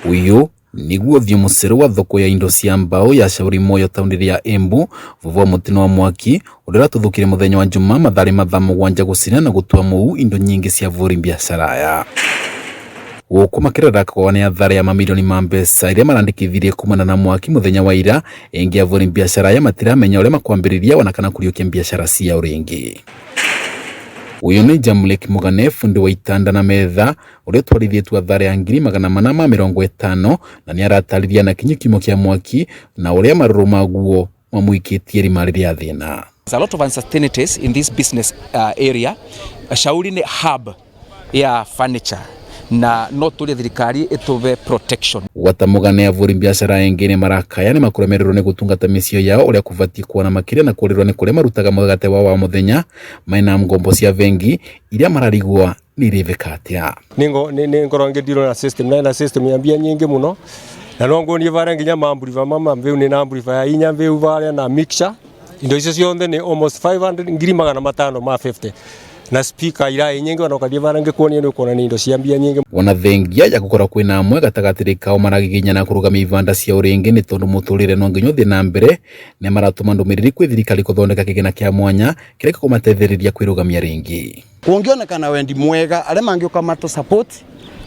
Uyu niguo thiumucero wa thoko ya indo cia mbao ya Shauri Moyo tauni ya Embu vuva mutino wa mwaki urira tuthukire muthenya wa Juma mathari mathaa 7 gucina na gutua muu indo nyingi cia vuri biashara ya gukumakirira kwa ni athari ya mamilioni ma mbeca iria marandikithirie kumana na mwaki muthenya wa ira ingi ya vuri biashara ya matiramenya uria makwambiriria wanakana kuriokia biashara cia uringi. Uyu ni Jamlek Mugane fundi wa itanda na metha uria twarithietwe athari ya 450 na ni aratariria na kinyukimo kia mwaki na uria maruru maguo mamuikitie rimari ya thina. There's a lot of uncertainties in this business area. Shauri ni hub ya furniture na no tuli thirikari ituve protection. Watamugane avuri biashara engine marakaya ni makuremererwo ni gutungata misio yao uria kuvati kuona makiria na kurirwo ni kuria marutaga mugate wa muthenya maina ngombo cia vengi iria mararigwa ni rivekatia. Ningorongedirwo na system ya mbia nyingi muno na nongo ni vara nginya mamburiva mama mveu ni namburiva ya inya mveu vara na mixture indo icio cionthe ni almost 550 na speaker ira nyingi wanokathie varange kuonia ni kuona ni indo cia mbia nyingi. Wana thengia ya gukora kwina amwe gatagati kao maragiginya na kurugamia ivanda cia uringi ni tondu muturire no nginyo thi na mbere ni maratuma ndumiriri kwi thirikari kuthondeka kigina kia mwanya kireka kumatetheriria kwirugamia ringi. Kungionekana wendi mwega aria mangioka mato support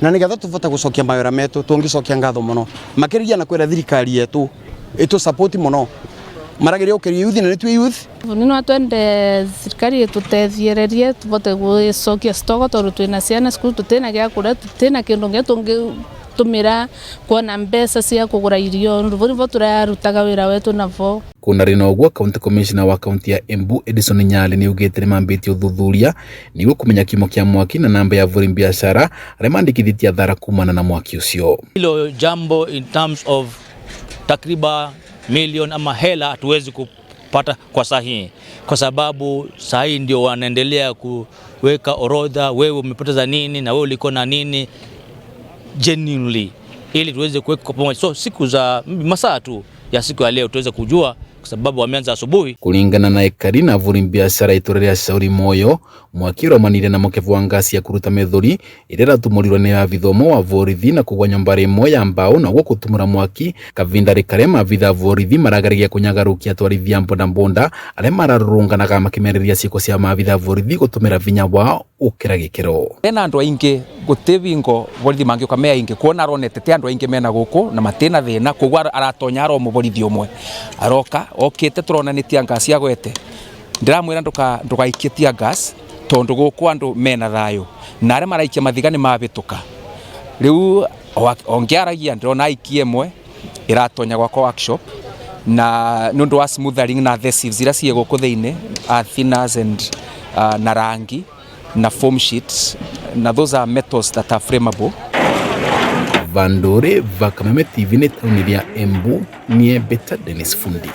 na nigetha tuvota gucokia mawira metu tungicokia ngatho muno makiriria na kwira thirikari yetu itu support muno marageria ukiria youth na nitwe youth nino atwende thirikari tutethiererie tuvote gucokia stock tondu twina ciana skulu tutena gya kuria tutena kindu ngia tumira kuona mbeca cia kugura irio nduvo turarutaga wira wetu navo. Kuna rinogwa county commissioner wa county ya Embu Edison Nyali ni ugete mambiti uthuthuria niguo kumenya kimo kia mwaki na namba ya vuri biashara aria mandikithitie athara kumana na mwaki ucio. Hilo jambo in terms of takriban milioni ama hela hatuwezi kupata kwa sahihi kwa sababu sahihi ndio wanaendelea kuweka orodha, wewe umepoteza nini na wewe uliko na nini genuinely ili tuweze kuweka pamoja. So siku za masaa tu ya siku ya leo tuweze kujua kwa sababu wameanza asubuhi. Kulingana na Ekarina vuri biashara iturire ya Shauri Moyo mwaki romanire na mukevu wa ngasi ya kuruta methuri irera tumurirwo ni avithomo wa vorithi na kugwa nyumba rimwe ya mbao na gwo kutumura mwaki kavinda rikarema avitha vorithi maragarigia kunyagarukia twarithia mbonda aria mararurunganaga makimereria ciiko cia mavitha vorithi gutumira vinya wao ukira gikiro. Ena andu aingi gutivingo vorithi mangioka mea ingi kuona aronete te andu aingi mena guku na matena thina kugwa aratonya ro muvorithi umwe aroka okite turona ni tia ngasi agwete ndiramwira ndukaikie tia ngasi tondu guku andu mena thayo na aria maraikia mathigani mavituka riu ongiaragia ndirona aikie mwe iratonya gwako workshop na nundu wa smoothing na adhesives ira cie guku thiini thinners and na rangi na foam sheets na those are metals that are flammable. Vandore Vakameme TV ni tauni ya Embu ni Beta Dennis Fundi.